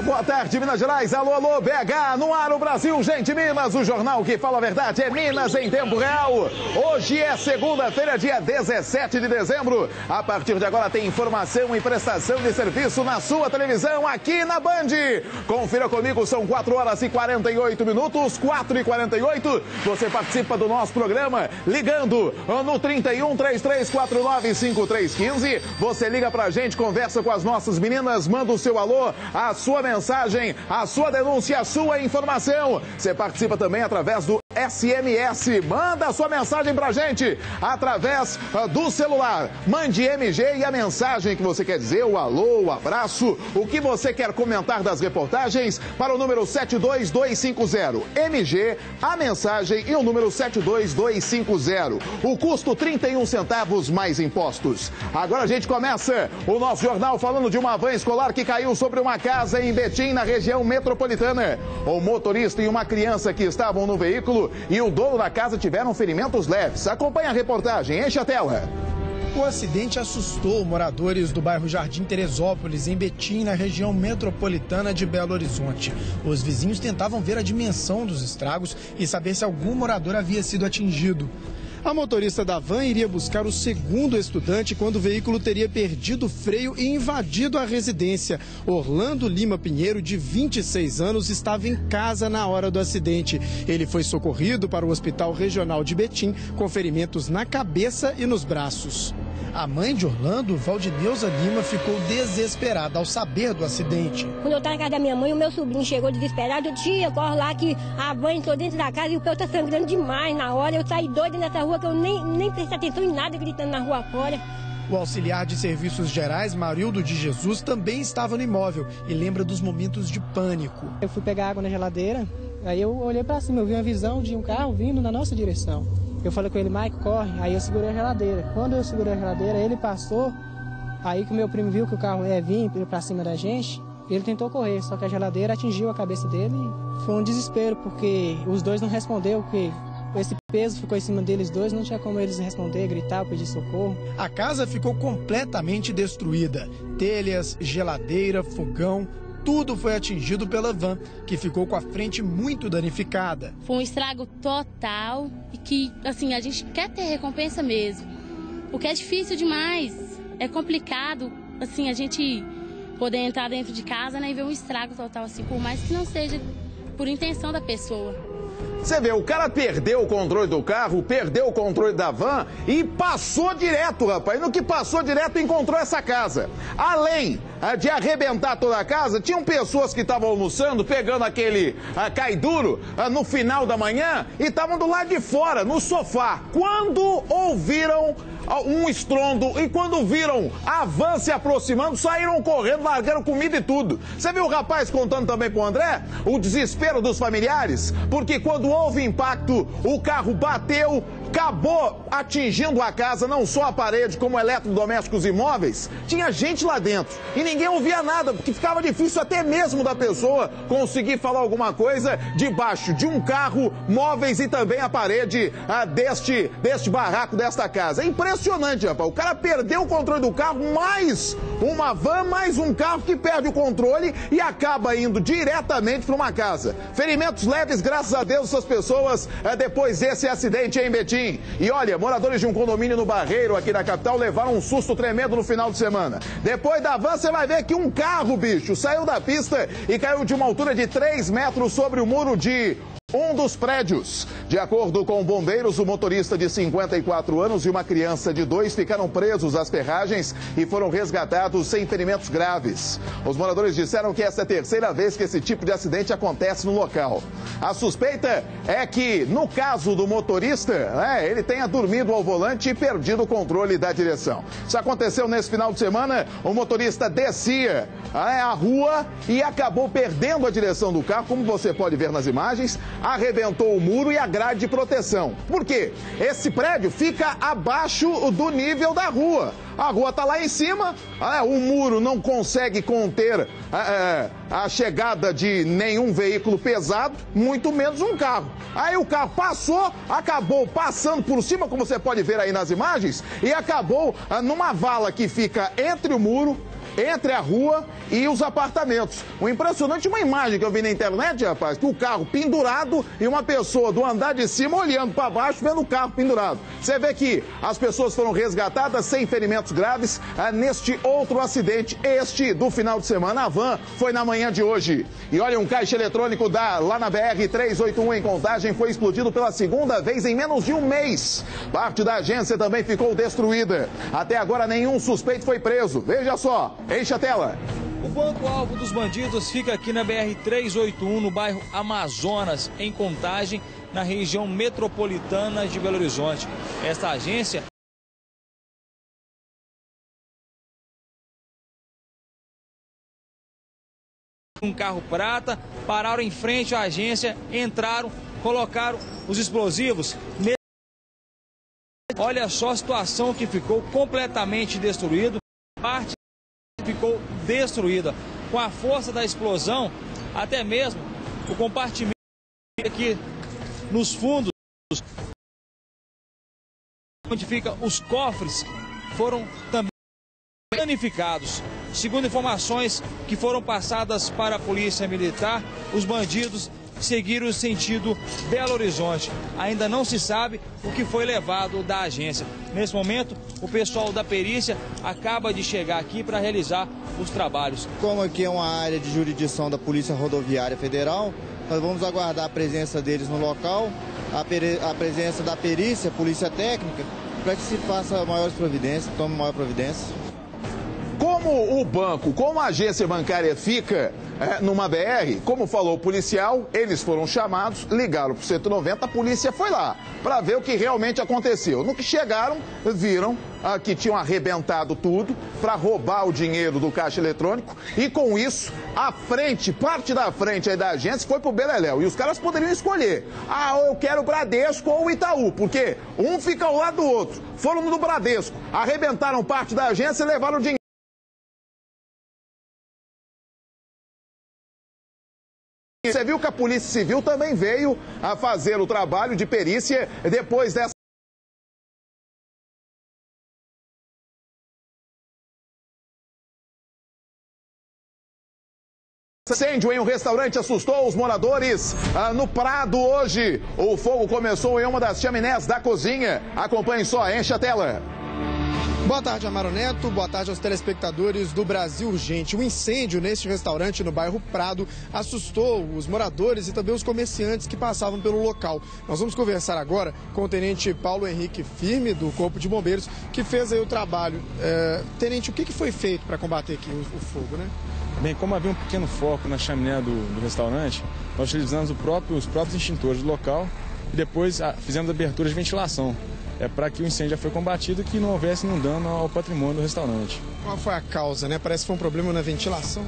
boa tarde, Minas Gerais. Alô, alô, BH, no ar o Brasil, gente, Minas. O jornal que fala a verdade é Minas em tempo real. Hoje é segunda-feira, dia 17 de dezembro. A partir de agora tem informação e prestação de serviço na sua televisão, aqui na Band. Confira comigo, são 4 horas e 48 minutos, 4h48. Você participa do nosso programa ligando no 31 3349 5315. Você liga pra gente, conversa com as nossas meninas, manda o seu alô, a sua mensagem, a sua denúncia, a sua informação. Você participa também através do SMS. Manda a sua mensagem pra gente através do celular. Mande MG e a mensagem que você quer dizer, o alô, o abraço, o que você quer comentar das reportagens para o número 72250. MG, a mensagem e o número 72250. O custo 31 centavos mais impostos. Agora a gente começa o nosso jornal falando de uma van escolar que caiu sobre uma casa em Betim, na região metropolitana. O motorista e uma criança que estavam no veículo e o dono da casa tiveram ferimentos leves. Acompanhe a reportagem, enche a tela. O acidente assustou moradores do bairro Jardim Teresópolis, em Betim, na região metropolitana de Belo Horizonte. Os vizinhos tentavam ver a dimensão dos estragos e saber se algum morador havia sido atingido. A motorista da van iria buscar o segundo estudante quando o veículo teria perdido o freio e invadido a residência. Orlando Lima Pinheiro, de 26 anos, estava em casa na hora do acidente. Ele foi socorrido para o Hospital Regional de Betim com ferimentos na cabeça e nos braços. A mãe de Orlando, Valdineuza Lima, ficou desesperada ao saber do acidente. Quando eu estava na casa da minha mãe, o meu sobrinho chegou desesperado. Tia, corre lá que a van entrou dentro da casa e o pé está sangrando demais. Na hora eu saí doida nessa rua que eu nem prestei atenção em nada, gritando na rua fora. O auxiliar de serviços gerais, Marildo de Jesus, também estava no imóvel e lembra dos momentos de pânico. Eu fui pegar água na geladeira, aí eu olhei para cima, eu vi uma visão de um carro vindo na nossa direção. Eu falei com ele, Mike, corre. Aí eu segurei a geladeira. Quando eu segurei a geladeira, ele passou. Aí que o meu primo viu que o carro ia vir para cima da gente, ele tentou correr, só que a geladeira atingiu a cabeça dele e foi um desespero, porque os dois não responderam, porque esse peso ficou em cima deles dois, não tinha como eles responder, gritar, pedir socorro. A casa ficou completamente destruída. Telhas, geladeira, fogão, tudo foi atingido pela van, que ficou com a frente muito danificada. Foi um estrago total e que, assim, a gente quer ter recompensa mesmo. Porque é difícil demais, é complicado, assim, a gente poder entrar dentro de casa, né, e ver um estrago total, assim, por mais que não seja por intenção da pessoa. Você vê, o cara perdeu o controle do carro, perdeu o controle da van e passou direto, rapaz. No que passou direto, encontrou essa casa. Além de arrebentar toda a casa, tinham pessoas que estavam almoçando, pegando aquele cai duro no final da manhã e estavam do lado de fora, no sofá. Quando ouviram um estrondo e quando viram a van se aproximando, saíram correndo, largaram comida e tudo. Você viu o rapaz contando também pro André o desespero dos familiares? Porque quando houve impacto, o carro bateu, acabou atingindo a casa, não só a parede, como eletrodomésticos e móveis. Tinha gente lá dentro e ninguém ouvia nada, porque ficava difícil até mesmo da pessoa conseguir falar alguma coisa debaixo de um carro, móveis e também a parede deste barraco, desta casa. É impressionante, rapaz. O cara perdeu o controle do carro, mais uma van, mais um carro que perde o controle e acaba indo diretamente para uma casa. Ferimentos leves, graças a Deus, essas pessoas, depois desse acidente em Betim. E olha, moradores de um condomínio no Barreiro, aqui na capital, levaram um susto tremendo no final de semana. Depois da van, você vai ver que um carro, bicho, saiu da pista e caiu de uma altura de 3 metros sobre o muro de um dos prédios. De acordo com bombeiros, o motorista de 54 anos e uma criança de 2 ficaram presos às ferragens e foram resgatados sem ferimentos graves. Os moradores disseram que essa é a terceira vez que esse tipo de acidente acontece no local. A suspeita é que, no caso do motorista, ele tenha dormido ao volante e perdido o controle da direção. Isso aconteceu nesse final de semana. O motorista descia a rua e acabou perdendo a direção do carro, como você pode ver nas imagens. Arrebentou o muro e a grade de proteção. Por quê? Esse prédio fica abaixo do nível da rua. A rua está lá em cima, o muro não consegue conter a chegada de nenhum veículo pesado, muito menos um carro. Aí o carro passou, acabou passando por cima, como você pode ver aí nas imagens, e acabou numa vala que fica entre o muro entre a rua e os apartamentos. O impressionante, uma imagem que eu vi na internet, rapaz, que o carro pendurado e uma pessoa do andar de cima olhando para baixo, vendo o carro pendurado. Você vê que as pessoas foram resgatadas sem ferimentos graves neste outro acidente, este do final de semana. A van foi na manhã de hoje. E olha, um caixa eletrônico lá na BR-381 em Contagem foi explodido pela segunda vez em menos de um mês. Parte da agência também ficou destruída. Até agora nenhum suspeito foi preso. Veja só, enche a tela. O banco-alvo dos bandidos fica aqui na BR-381, no bairro Amazonas, em Contagem, na região metropolitana de Belo Horizonte. Esta agência um carro prata, pararam em frente à agência, entraram, colocaram os explosivos. Olha só a situação que ficou completamente destruída. Parte ficou destruída. Com a força da explosão, até mesmo o compartimento aqui nos fundos, onde ficam os cofres, foram também danificados. Segundo informações que foram passadas para a Polícia Militar, os bandidos seguiram o sentido Belo Horizonte. Ainda não se sabe o que foi levado da agência. Nesse momento, o pessoal da perícia acaba de chegar aqui para realizar os trabalhos. Como aqui é uma área de jurisdição da Polícia Rodoviária Federal, nós vamos aguardar a presença deles no local, a presença da perícia, Polícia Técnica, para que se faça maiores providências, tome maior providência. Como o banco, como a agência bancária fica numa BR, como falou o policial, eles foram chamados, ligaram para o 190, a polícia foi lá para ver o que realmente aconteceu. No que chegaram, viram que tinham arrebentado tudo para roubar o dinheiro do caixa eletrônico e com isso, a frente, parte da frente aí da agência foi pro Beleléu. E os caras poderiam escolher, eu quero o Bradesco ou o Itaú, porque um fica ao lado do outro. Foram no Bradesco, arrebentaram parte da agência e levaram o dinheiro. Você viu que a Polícia Civil também veio a fazer o trabalho de perícia depois dessa incêndio em um restaurante assustou os moradores no Prado hoje. O fogo começou em uma das chaminés da cozinha. Acompanhe só, enche a tela. Boa tarde, Amaro Neto. Boa tarde aos telespectadores do Brasil Urgente. O incêndio neste restaurante no bairro Prado assustou os moradores e também os comerciantes que passavam pelo local. Nós vamos conversar agora com o Tenente Paulo Henrique Firme, do Corpo de Bombeiros, que fez aí o trabalho. Tenente, o que foi feito para combater aqui o fogo, né? Bem, como havia um pequeno foco na chaminé do restaurante, nós utilizamos os próprios extintores do local e depois fizemos aberturas de ventilação. Para que o incêndio já foi combatido e que não houvesse nenhum dano ao patrimônio do restaurante. Qual foi a causa, né? Parece que foi um problema na ventilação.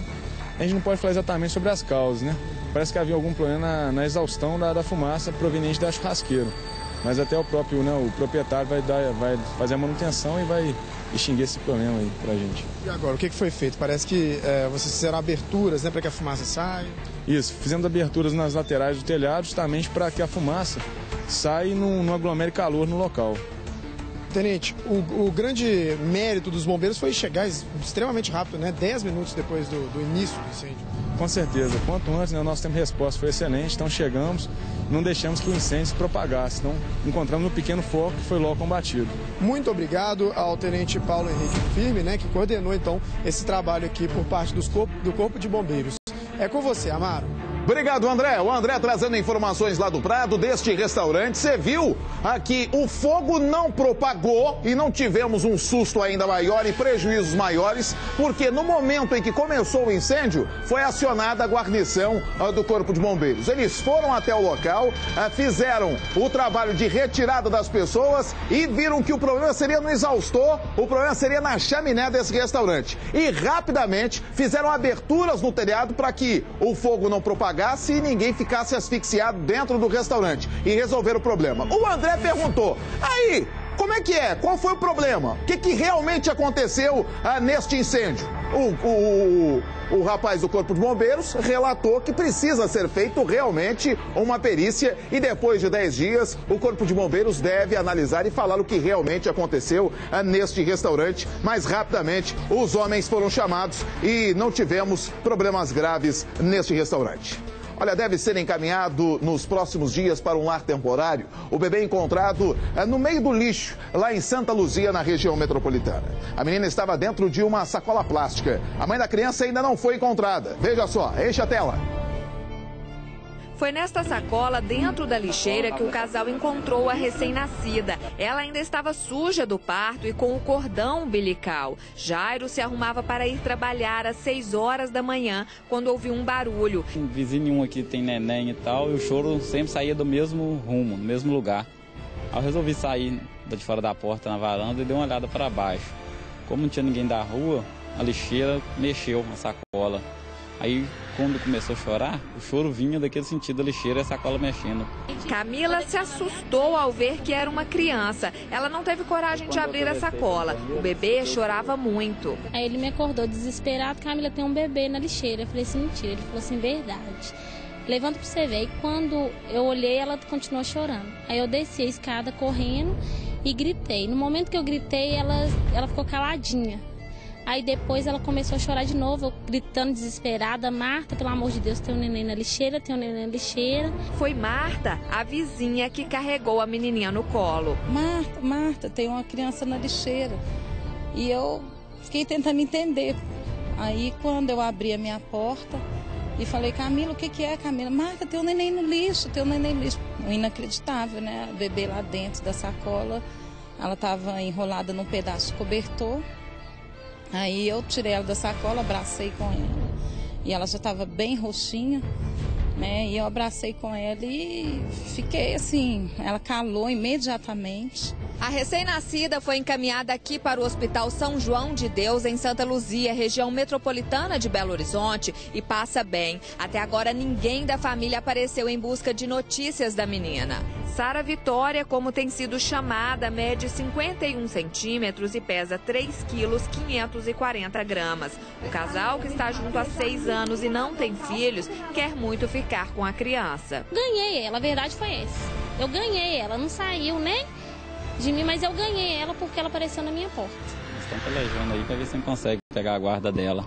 A gente não pode falar exatamente sobre as causas, né? Parece que havia algum problema na exaustão da fumaça proveniente da churrasqueira. Mas até o proprietário vai fazer a manutenção e vai extinguir esse problema aí pra gente. E agora, o que foi feito? Parece que vocês fizeram aberturas, né, para que a fumaça saia? Isso, fizemos aberturas nas laterais do telhado justamente para que a fumaça saia e não aglomere calor no local. Tenente, o grande mérito dos bombeiros foi chegar extremamente rápido, né? 10 minutos depois do início do incêndio. Com certeza. Quanto antes, né, o nosso tempo de resposta foi excelente, então chegamos, não deixamos que o incêndio se propagasse, então encontramos um pequeno foco que foi logo combatido. Muito obrigado ao Tenente Paulo Henrique Firme, né, que coordenou então esse trabalho aqui por parte do Corpo de Bombeiros. É com você, Amaro. Obrigado, André. O André trazendo informações lá do Prado, deste restaurante. Você viu aqui, o fogo não propagou e não tivemos um susto ainda maior e prejuízos maiores, porque no momento em que começou o incêndio, foi acionada a guarnição do Corpo de Bombeiros. Eles foram até o local, fizeram o trabalho de retirada das pessoas e viram que o problema seria no exaustor, o problema seria na chaminé desse restaurante. E rapidamente fizeram aberturas no telhado para que o fogo não propagasse e ninguém ficasse asfixiado dentro do restaurante e resolver o problema. O André perguntou, aí, Como é que é? Qual foi o problema? O que realmente aconteceu neste incêndio? O rapaz do Corpo de Bombeiros relatou que precisa ser feito realmente uma perícia e depois de 10 dias o Corpo de Bombeiros deve analisar e falar o que realmente aconteceu neste restaurante. Mas rapidamente os homens foram chamados e não tivemos problemas graves neste restaurante. Olha, deve ser encaminhado nos próximos dias para um lar temporário o bebê encontrado no meio do lixo, lá em Santa Luzia, na região metropolitana. A menina estava dentro de uma sacola plástica. A mãe da criança ainda não foi encontrada. Veja só, enche a tela. Foi nesta sacola, dentro da lixeira, que o casal encontrou a recém-nascida. Ela ainda estava suja do parto e com o cordão umbilical. Jairo se arrumava para ir trabalhar às 6 horas da manhã, quando ouviu um barulho. Um vizinho aqui tem neném e tal, e o choro sempre saía do mesmo rumo, no mesmo lugar. Aí eu resolvi sair de fora da porta na varanda e dei uma olhada para baixo. Como não tinha ninguém da rua, a lixeira mexeu na sacola. Aí, quando começou a chorar, o choro vinha daquele sentido da lixeira e a sacola mexendo. Camila se assustou ao ver que era uma criança. Ela não teve coragem de abrir a sacola. O bebê chorava muito. Aí ele me acordou desesperado, Camila, tem um bebê na lixeira. Eu falei assim, mentira. Ele falou assim, verdade. Levanta pra você ver. E quando eu olhei, ela continuou chorando. Aí eu desci a escada correndo e gritei. No momento que eu gritei, ela ficou caladinha. Aí depois ela começou a chorar de novo, eu gritando desesperada, Marta, pelo amor de Deus, tem um neném na lixeira, tem um neném na lixeira. Foi Marta, a vizinha, que carregou a menininha no colo. Marta, tem uma criança na lixeira. E eu fiquei tentando entender. Aí quando eu abri a minha porta e falei, Camila, o que é, Camila? Marta, tem um neném no lixo, tem um neném no lixo. Inacreditável, né? O bebê lá dentro da sacola, ela estava enrolada num pedaço de cobertor. Aí eu tirei ela da sacola, abracei com ela. E ela já estava bem roxinha, né? E eu abracei com ela e fiquei assim, ela calou imediatamente. A recém-nascida foi encaminhada aqui para o Hospital São João de Deus, em Santa Luzia, região metropolitana de Belo Horizonte, e passa bem. Até agora, ninguém da família apareceu em busca de notícias da menina. Sara Vitória, como tem sido chamada, mede 51 centímetros e pesa 3 quilos 540 gramas. O casal, que está junto há 6 anos e não tem filhos, quer muito ficar com a criança. Ganhei ela, a verdade foi essa. Eu ganhei ela, não saiu, né? De mim, mas eu ganhei ela porque ela apareceu na minha porta. Estão pelejando aí para ver se consegue pegar a guarda dela.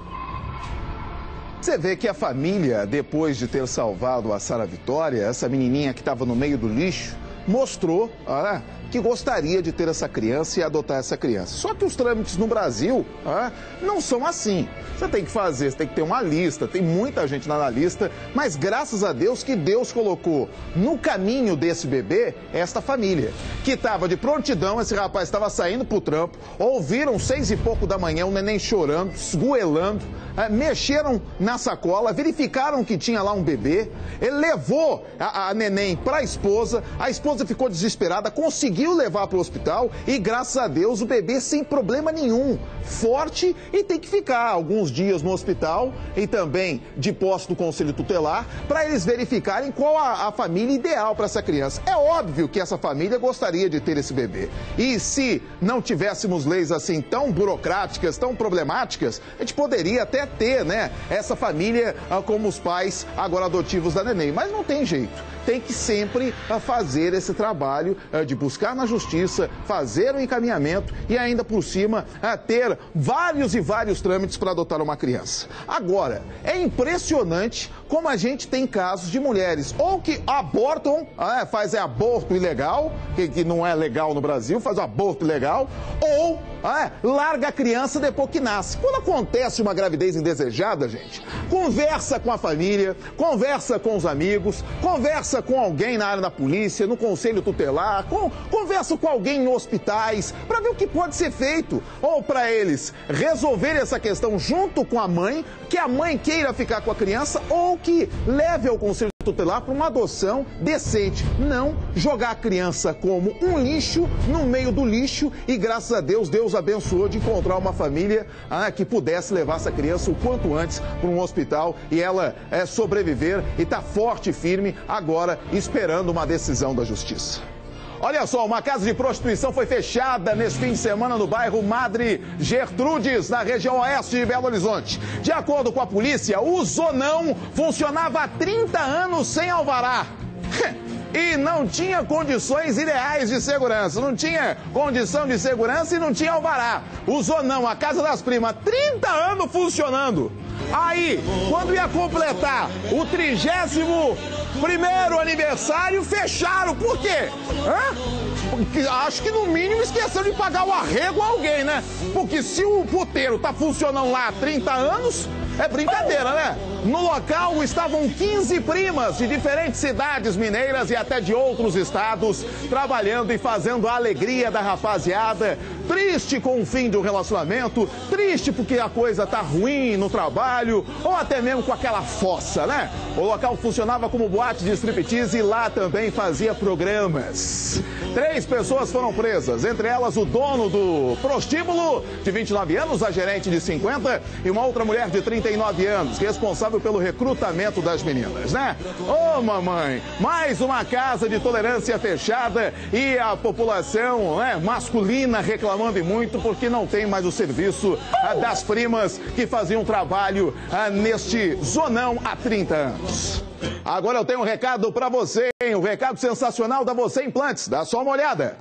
Você vê que a família, depois de ter salvado a Sara Vitória, essa menininha que estava no meio do lixo, mostrou que gostaria de ter essa criança e adotar essa criança. Só que os trâmites no Brasil não são assim. Você tem que fazer, você tem que ter uma lista, tem muita gente na lista, mas graças a Deus que Deus colocou no caminho desse bebê esta família, que estava de prontidão. Esse rapaz estava saindo para o trampo, ouviram 6 e pouco da manhã o neném chorando, esgoelando, mexeram na sacola, verificaram que tinha lá um bebê, ele levou a neném para a esposa ficou desesperada, conseguiu levar para o hospital e, graças a Deus, o bebê sem problema nenhum, forte, e tem que ficar alguns dias no hospital e também de posse do Conselho Tutelar para eles verificarem qual a família ideal para essa criança. É óbvio que essa família gostaria de ter esse bebê. E se não tivéssemos leis assim tão burocráticas, tão problemáticas, a gente poderia até ter, né, essa família como os pais agora adotivos da neném. Mas não tem jeito. Tem que sempre fazer esse trabalho de buscar na justiça, fazer o encaminhamento e ainda por cima ter vários e vários trâmites para adotar uma criança. Agora, é impressionante como a gente tem casos de mulheres ou que abortam, faz aborto ilegal, que não é legal no Brasil, faz aborto ilegal, ou larga a criança depois que nasce. Quando acontece uma gravidez indesejada, gente, conversa com a família, conversa com os amigos, conversa com alguém na área da polícia, no Conselho Tutelar, conversa com alguém em hospitais, para ver o que pode ser feito. Ou para eles resolverem essa questão junto com a mãe, que a mãe queira ficar com a criança, ou que leve ao Conselho Tutelar para uma adoção decente. Não jogar a criança como um lixo no meio do lixo, e graças a Deus, Deus abençoou de encontrar uma família que pudesse levar essa criança o quanto antes para um hospital e ela sobreviver e está forte e firme agora esperando uma decisão da justiça. Olha só, uma casa de prostituição foi fechada neste fim de semana no bairro Madre Gertrudes, na região oeste de Belo Horizonte. De acordo com a polícia, o zonão funcionava há 30 anos sem alvará. E não tinha condições ideais de segurança. Não tinha condição de segurança e não tinha alvará. O zonão, a Casa das Primas, 30 anos funcionando. Aí, quando ia completar o 31º aniversário, fecharam. Por quê? Porque acho que no mínimo esqueceram de pagar o arrego a alguém, né? Porque se o puteiro tá funcionando lá há 30 anos, é brincadeira, né? No local estavam 15 primas de diferentes cidades mineiras e até de outros estados, trabalhando e fazendo a alegria da rapaziada. Triste com o fim do relacionamento, triste porque a coisa tá ruim no trabalho, ou até mesmo com aquela fossa, né? O local funcionava como boate de striptease e lá também fazia programas. 3 pessoas foram presas, entre elas o dono do prostíbulo, de 29 anos, a gerente de 50 e uma outra mulher de 39 anos, responsável pelo recrutamento das meninas, né? Ô, mamãe, mais uma casa de tolerância fechada e a população, né, masculina reclamando e muito porque não tem mais o serviço das primas que faziam trabalho neste zonão há 30 anos. Agora eu tenho um recado para você, hein? Um recado sensacional da Você Implantes. Dá só uma olhada.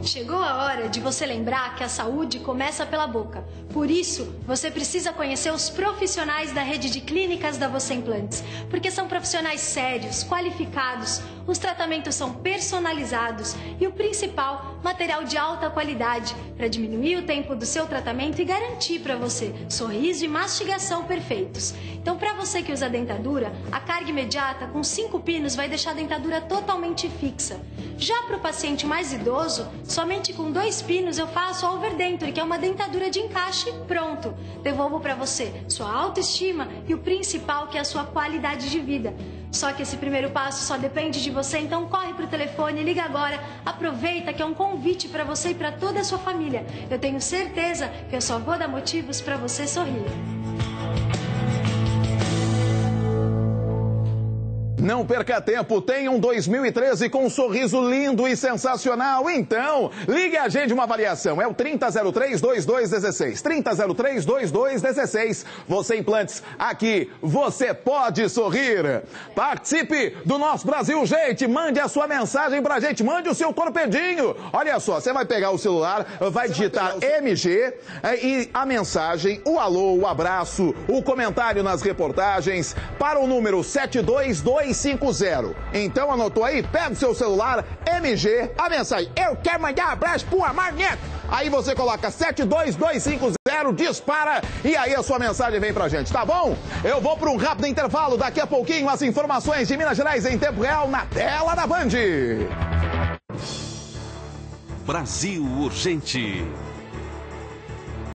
Chegou a hora de você lembrar que a saúde começa pela boca. Por isso, você precisa conhecer os profissionais da rede de clínicas da Você Implantes, porque são profissionais sérios, qualificados, os tratamentos são personalizados e o principal, material de alta qualidade, para diminuir o tempo do seu tratamento e garantir para você sorriso e mastigação perfeitos. Então, para você que usa dentadura, a carga imediata com 5 pinos vai deixar a dentadura totalmente fixa. Já para o paciente mais idoso, somente com 2 pinos eu faço a Overdenture, que é uma dentadura de encaixe, pronto. Devolvo para você sua autoestima e o principal, que é a sua qualidade de vida. Só que esse primeiro passo só depende de você, então corre pro telefone, liga agora, aproveita que é um convite para você e para toda a sua família. Eu tenho certeza que eu só vou dar motivos para você sorrir. Não perca tempo, tenha um 2013 com um sorriso lindo e sensacional. Então, ligue a gente uma avaliação. É o 3003-2216. 3003-2216. Você Implantes, aqui você pode sorrir. Participe do nosso Brasil, gente. Mande a sua mensagem pra gente. Mande o seu torpedinho. Olha só, você vai pegar o celular, vai digitar MG e a mensagem, o alô, o abraço, o comentário nas reportagens para o número 72250. Então anotou aí? Pega o seu celular, MG, a mensagem. Eu quero mandar um abraço pro Amar Neto. Aí você coloca 72250, dispara e aí a sua mensagem vem pra gente, tá bom? Eu vou para um rápido intervalo, daqui a pouquinho as informações de Minas Gerais em tempo real na tela da Band. Brasil Urgente.